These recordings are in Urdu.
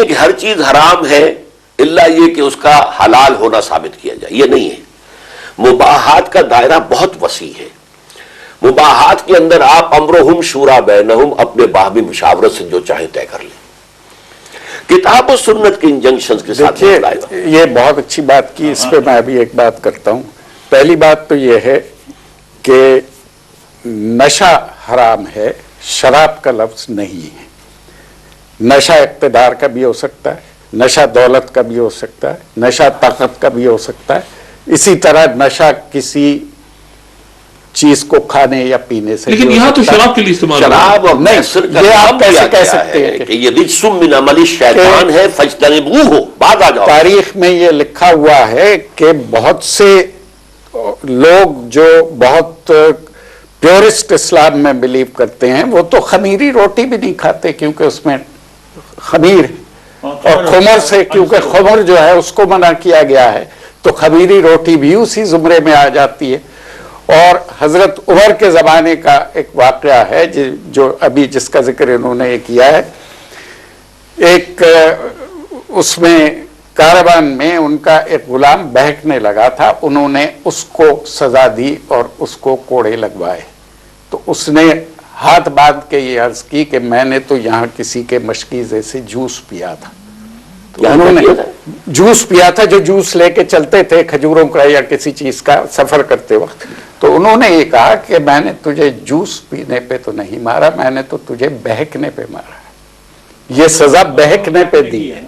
ہے کہ ہر چیز حرام ہے الا یہ کہ اس کا حلال ہونا ثابت کیا جائے، یہ نہیں ہے۔ مباحات کا دائرہ بہت وسیع ہے۔ مباحات کے اندر آپ امرہم شورا بینہم، اپنے باہمی مشاورت سے جو چاہے طے کر لیں۔ کتاب و سنت کے انجنکشنز کے ساتھ یہ بہت اچھی بات کی، اس پہ میں ابھی ایک بات کرتا ہوں۔ پہلی بات تو یہ ہے کہ نشہ حرام ہے، شراب کا لفظ نہیں ہے۔ نشہ اقتدار کا بھی ہو سکتا ہے، نشہ دولت کا بھی ہو سکتا ہے، نشہ طاقت کا بھی ہو سکتا ہے، اسی طرح نشہ کسی چیز کو کھانے یا پینے سے، لیکن یہاں تو شراب کے لیے استعمال شراب اور نہیں، یہ آپ کیسے کہہ سکتے ہیں کہ یہ رجس من عمل الشیطان ہے فاجتنبوہ، بعد آ جاؤ۔ تاریخ میں یہ لکھا ہوا ہے کہ بہت سے لوگ جو بہت پیورسٹ اسلام میں بلیو کرتے ہیں وہ تو خمیری روٹی بھی نہیں کھاتے کیونکہ اس میں خمیر ہے، اور خمر سے، کیونکہ خمر جو ہے اس کو منع کیا گیا ہے، تو خمیری روٹی بھی اسی زمرے میں آ جاتی ہے۔ اور حضرت عمر کے زمانے کا ایک واقعہ ہے جو ابھی جس کا ذکر انہوں نے کیا ہے، ایک اس میں کاروان میں ان کا ایک غلام بہکنے لگا تھا، انہوں نے اس کو سزا دی اور اس کو کوڑے لگوائے، تو اس نے ہاتھ باندھ کے یہ عرض کی کہ میں نے تو یہاں کسی کے مشکیزے سے جوس پیا تھا۔ تو انہوں نے جوس پیا تھا، جو جوس لے کے چلتے تھے کھجوروں کا یا کسی چیز کا سفر کرتے وقت، تو انہوں نے یہ کہا کہ میں نے تجھے جوس پینے پہ تو نہیں مارا، میں نے تو تجھے بہکنے پہ مارا، یہ سزا بہکنے پہ دی ہے۔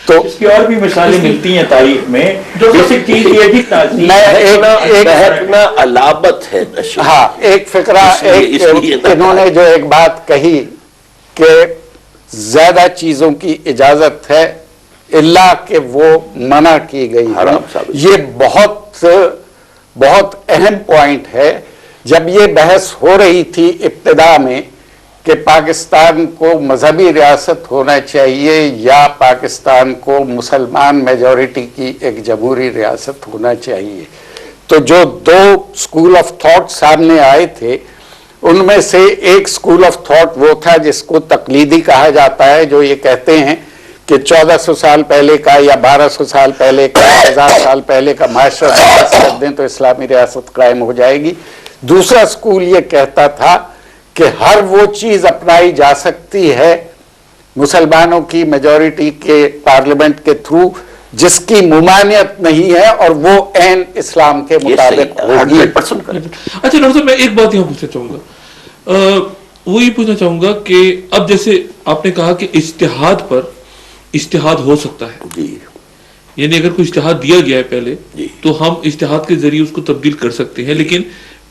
تو اس کی اور بھی مثالیں ملتی ہیں تاریخ میں، جو بیسک چیز یہ بھی بہکنا علامت ہے نشے۔ ہاں، ایک فقرہ انہوں نے جو ایک بات کہی کہ زیادہ چیزوں کی اجازت ہے الا کہ وہ منع کی گئی ہے، یہ بہت بہت اہم پوائنٹ ہے۔ جب یہ بحث ہو رہی تھی ابتدا میں کہ پاکستان کو مذہبی ریاست ہونا چاہیے یا پاکستان کو مسلمان میجورٹی کی ایک جمہوری ریاست ہونا چاہیے، تو جو دو اسکول آف تھاٹ سامنے آئے تھے ان میں سے ایک اسکول آف تھاٹ وہ تھا جس کو تقلیدی کہا جاتا ہے، جو یہ کہتے ہیں کہ 1400 سال پہلے کا یا 1200 سال پہلے کا، 1000 سال پہلے کا معاشرہ واپس کر دیں تو اسلامی ریاست قائم ہو جائے گی۔ دوسرا اسکول یہ کہتا تھا کہ ہر وہ چیز اپنائی جا سکتی ہے مسلمانوں کی میجورٹی کے پارلیمنٹ کے تھرو جس کی ممانعت نہیں ہے اور وہ عین اسلام کے مطابق ہوگی۔ اچھا ڈاکٹر صاحب، میں ایک بات یہاں پوچھنا چاہوں گا، وہ یہ پوچھنا چاہوں گا کہ اب جیسے آپ نے کہا کہ اجتہاد پر اجتہاد ہو سکتا ہے، یعنی اگر کوئی اجتہاد دیا گیا ہے پہلے تو ہم اجتہاد کے ذریعے اس کو تبدیل کر سکتے ہیں، لیکن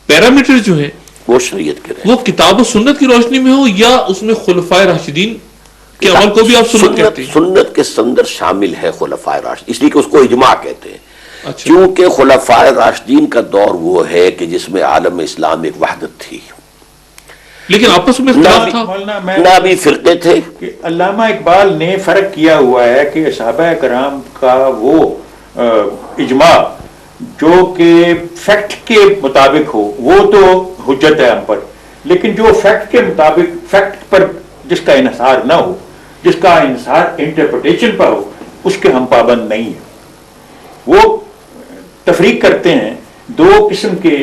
پیرامیٹر جو ہیں وہ شریعت کے رہے، وہ کتاب و سنت کی روشنی میں ہو یا اس میں خلفائے راشدین کے عمل کو بھی آپ سنت کہتے ہیں؟ سنت کے اندر شامل ہے خلفائے راشدین، اس لیے کہ اس کو اجماع کہتے ہیں، کیونکہ خلفائے راشدین کا دور وہ ہے کہ جس میں عالم اسلام ایک وحدت تھی، لیکن آپس میں اختلاف تھا، نہ بھی فرقے تھے۔ علامہ اقبال نے فرق کیا ہوا ہے کہ صحابہ کرام کا وہ اجماع جو کہ فیکٹ کے مطابق ہو وہ تو حجت ہے ہم پر، لیکن جو فیکٹ کے مطابق، فیکٹ پر جس کا انحصار نہ ہو، جس کا انحصار انٹرپریٹیشن پر ہو، اس کے ہم پابند نہیں ہیں۔ وہ تفریق کرتے ہیں دو قسم کے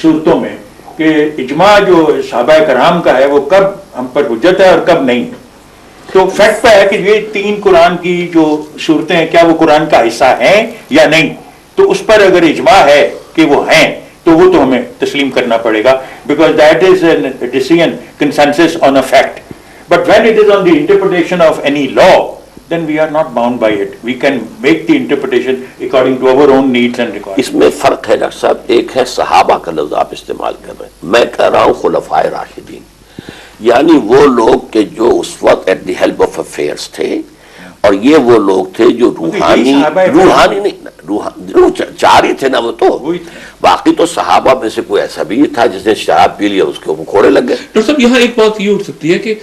صورتوں میں کہ اجماع جو صحابہ کرام کا ہے وہ کب ہم پر حجت ہے اور کب نہیں۔ تو فیکٹ پہ ہے کہ یہ تین قرآن کی جو صورتیں ہیں کیا وہ قرآن کا حصہ ہیں یا نہیں، تو اس پر اگر اجماع ہے کہ وہ ہیں تو وہ تو ہمیں تسلیم کرنا پڑے گا، because that is a decision consensus on a fact, but when it is on the interpretation of any law then we are not bound by it. We can make the interpretation according to our own needs and requirements. اس میں فرق ہے ڈاکٹر صاحب، ایک ہے صحابہ کا لفظ آپ استعمال کر رہے ہیں، میں کہہ رہا ہوں خلفائے راشدین، یعنی وہ لوگ کہ جو اس وقت at the helm of affairs تھے، اور یہ وہ لوگ تھے جو روحانی نہیں، چار ہی تھے نا وہ، تو باقی تو صحابہ میں سے کوئی ایسا بھی تھا جس نے شراب پی لیا اس کے اوپر کوڑے لگ گئے۔ ڈاکٹر صاحب یہاں ایک بات یہ اٹھ سکتی ہے کہ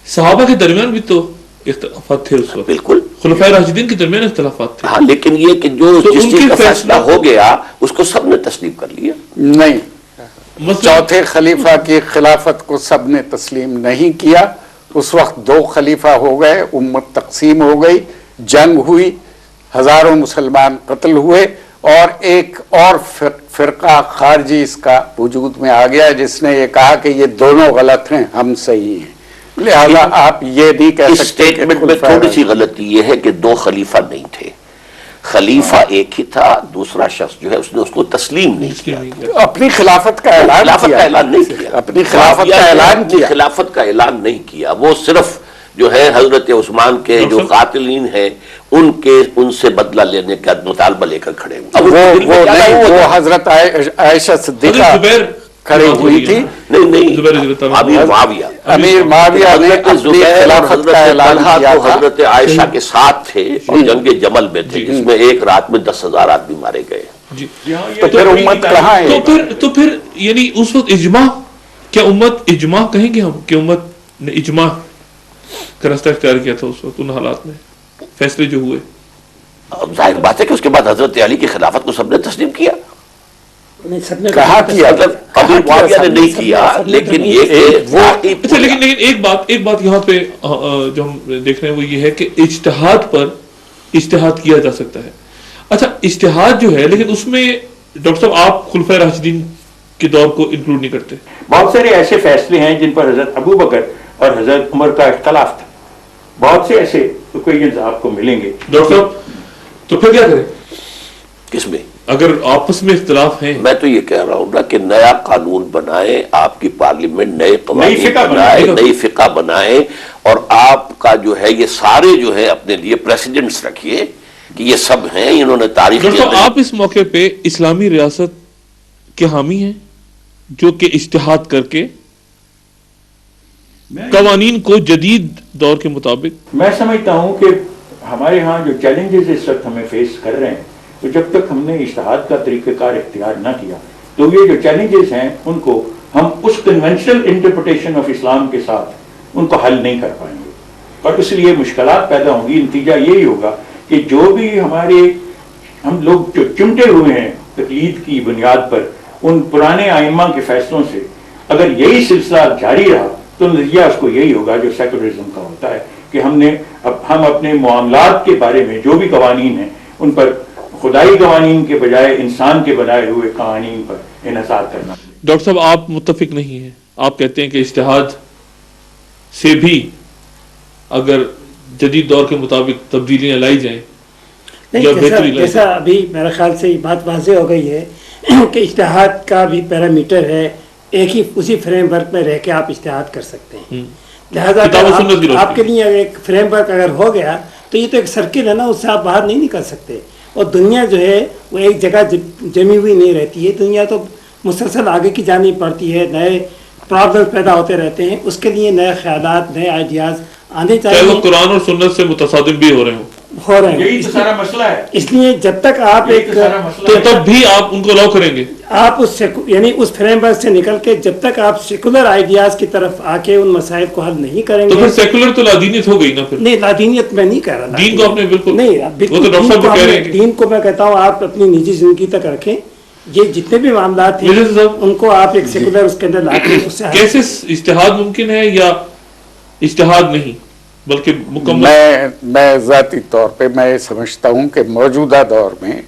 صحابہ کے درمیان بھی تو اختلافات تھے اس وقت، بالکل خلفائے راشدین کے درمیان اختلافات تھے، ہاں، لیکن یہ کہ جو جس چیز کا فیصلہ ہو گیا اس کو سب نے تسلیم کر لیا۔ نہیں، چوتھے خلیفہ کی خلافت کو سب نے تسلیم نہیں کیا، اس وقت 2 خلیفہ ہو گئے، امت تقسیم ہو گئی، جنگ ہوئی، ہزاروں مسلمان قتل ہوئے، اور ایک اور فرقہ خارجی اس کا وجود میں آ گیا جس نے یہ کہا کہ یہ دونوں غلط ہیں، ہم صحیح ہیں۔ لہذا آپ یہ نہیں کہہ اس سکتے کہ سٹیٹمنٹ میں تھوڑی سی غلطی یہ ہے کہ 2 خلیفہ نہیں تھے، خلیفہ ایک ہی تھا، دوسرا شخص جو ہے اس نے اس کو تسلیم نہیں کیا، اپنی خلافت کا اعلان خلافت کیا، کا اعلان نہیں کیا، اپنی خلافت کا اعلان اپنی کیا، خلافت کا اعلان نہیں کیا، وہ صرف جو ہے حضرت عثمان کے جو قاتلین ہیں ان سے بدلہ لینے کا مطالبہ لے کر کھڑے ہوئے۔ اب وہ حضرت عائشہ صدیقہ کھڑی ہوئی تھی، امیر معاویہ امیر معاویہ نے اپنی خلافت کا اعلان کیا تھا۔ حضرت عائشہ کے ساتھ تھے اور جنگ جمل میں تھے، جس میں ایک رات میں 10,000 آدمی مارے گئے۔ تو پھر امت کہاں ہے؟ تو پھر یعنی اس وقت اجماع، کیا امت اجماع کہیں گے ہم کہ امت نے اجماع کا راستہ اختیار کیا تھا اس وقت ان حالات میں، فیصلے جو ہوئے؟ اب ظاہر بات ہے کہ اس کے بعد حضرت علی کی خلافت کو سب نے تسلیم کیا، کہا کیا، امیر معاویہ نے نہیں کیا، لیکن یہ اچھا، لیکن ایک بات یہاں پہ جو ہم دیکھ رہے ہیں وہ یہ ہے کہ اجتہاد پر اجتہاد کیا جا سکتا ہے۔ اچھا اجتہاد جو ہے، لیکن اس میں ڈاکٹر صاحب آپ خلفائے راشدین کے دور کو انکلوڈ نہیں کرتے۔ بہت سارے ایسے فیصلے ہیں جن پر حضرت ابو بکر اور حضرت عمر کا اختلاف تھا، بہت سے ایسے اوکیزنز آپ کو ملیں گے۔ ڈاکٹر صاحب تو پھر کیا کریں کس میں؟ اگر آپس میں اختلاف ہیں؟ میں تو یہ کہہ رہا ہوں نا کہ نیا قانون بنائے، آپ کی پارلیمنٹ نئے قوانین بنائے، نئی فقہ بنائے، اور آپ کا جو ہے یہ سارے جو ہے اپنے لیے پریسیڈنٹس رکھیے کہ یہ سب ہیں، انہوں نے تاریخ کے ڈاکٹر اندر۔ آپ اس موقع پہ اسلامی ریاست کے حامی ہیں جو کہ اجتہاد کر کے قوانین کو جدید دور کے مطابق؟ میں سمجھتا ہوں کہ ہمارے ہاں جو چیلنجز اس وقت ہمیں فیس کر رہے ہیں، تو جب تک ہم نے اجتہاد کا طریقہ کار اختیار نہ کیا تو یہ جو چیلنجز ہیں ان کو ہم اس کنونشنل انٹرپریٹیشن آف اسلام کے ساتھ ان کو حل نہیں کر پائیں گے، اور اس لیے مشکلات پیدا ہوں گی۔ نتیجہ یہی ہوگا کہ جو بھی ہم لوگ جو چمٹے ہوئے ہیں تقلید کی بنیاد پر ان پرانے ائمہ کے فیصلوں سے، اگر یہی سلسلہ جاری رہا تو نتیجہ اس کو یہی ہوگا جو سیکولرزم کا ہوتا ہے کہ ہم اپنے معاملات کے بارے میں جو بھی قوانین ہیں ان پر خدائی قوانین کے بجائے انسان کے بنائے ہوئے قوانین پر انحصار کرنا۔ ڈاکٹر صاحب آپ متفق نہیں ہیں، آپ کہتے ہیں کہ اجتہاد سے بھی اگر جدید دور کے مطابق تبدیلیاں لائی جائیں یا بہتری لائی جیسا ابھی میرے خیال سے یہ بات واضح ہو گئی ہے کہ اجتہاد کا بھی پیرامیٹر ہے، ایک ہی اسی فریم ورک میں رہ کے آپ اجتہاد کر سکتے ہیں، لہذا آپ کے لیے ایک فریم ورک اگر ہو گیا تو یہ تو ایک سرکل ہے نا، اس سے آپ باہر نہیں نکل سکتے، اور دنیا جو ہے وہ ایک جگہ جمی ہوئی نہیں رہتی ہے، دنیا تو مسلسل آگے کی جانی پڑتی ہے، نئے پرابلم پیدا ہوتے رہتے ہیں، اس کے لیے نئے خیالات، نئے آئیڈیاز آنے چاہیے، وہ قرآن اور سنت سے متصادم بھی ہو رہے ہیں، یہی تو سارا مسئلہ ہے۔ اس لیے جب تک آپ ایک تو تب بھی آپ ان کو الاؤ کریں گے، آپ یعنی اس فریم ورک سے نکل کے جب تک آپ سیکولر آئیڈیاز کی طرف آ کے ان مسائل کو حل نہیں کریں گے تو پھر سیکولر تو لادینیت ہو گئی نا۔ پھر نہیں، لادینیت میں نہیں کہہ رہا، دین کو آپ نے بالکل نہیں، وہ تو ڈاکٹر صاحب کو کہہ رہے ہیں، دین کو میں کہتا ہوں آپ اپنی نجی زندگی تک رکھیں، یہ جتنے بھی معاملات ہیں ان کو آپ ایک سیکولر اس کے اندر لا کے اس سے کیسے اجتہاد ممکن ہے یا اجتہاد نہیں بلکہ مکمل؟ میں ذاتی طور پہ میں یہ سمجھتا ہوں کہ موجودہ دور میں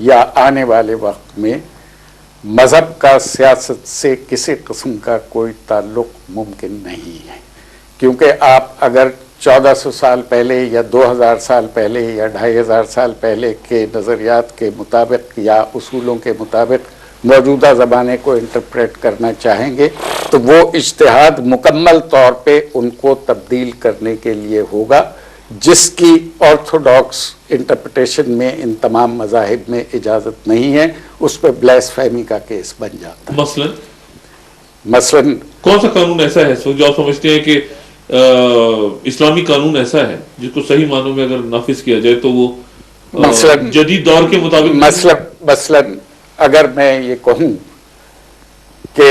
یا آنے والے وقت میں مذہب کا سیاست سے کسی قسم کا کوئی تعلق ممکن نہیں ہے، کیونکہ آپ اگر 1400 سال پہلے یا 2000 سال پہلے یا 2500 سال پہلے کے نظریات کے مطابق یا اصولوں کے مطابق موجودہ زمانے کو انٹرپریٹ کرنا چاہیں گے تو وہ اجتہاد مکمل طور پہ ان کو تبدیل کرنے کے لیے ہوگا، جس کی آرتھوڈاکس انٹرپریٹیشن میں ان تمام مذاہب میں اجازت نہیں ہے، اس پہ بلیسفیمی کا کیس بن جاتا ہے۔ مثلاً کون سا قانون ایسا ہے جو آپ سمجھتے ہیں کہ اسلامی قانون ایسا ہے جس کو صحیح معنوں میں اگر نافذ کیا جائے تو وہ جدید دور کے مطابق؟ مثلاً اگر میں یہ کہوں کہ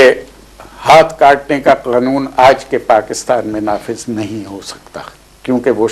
ہاتھ کاٹنے کا قانون آج کے پاکستان میں نافذ نہیں ہو سکتا کیونکہ وہ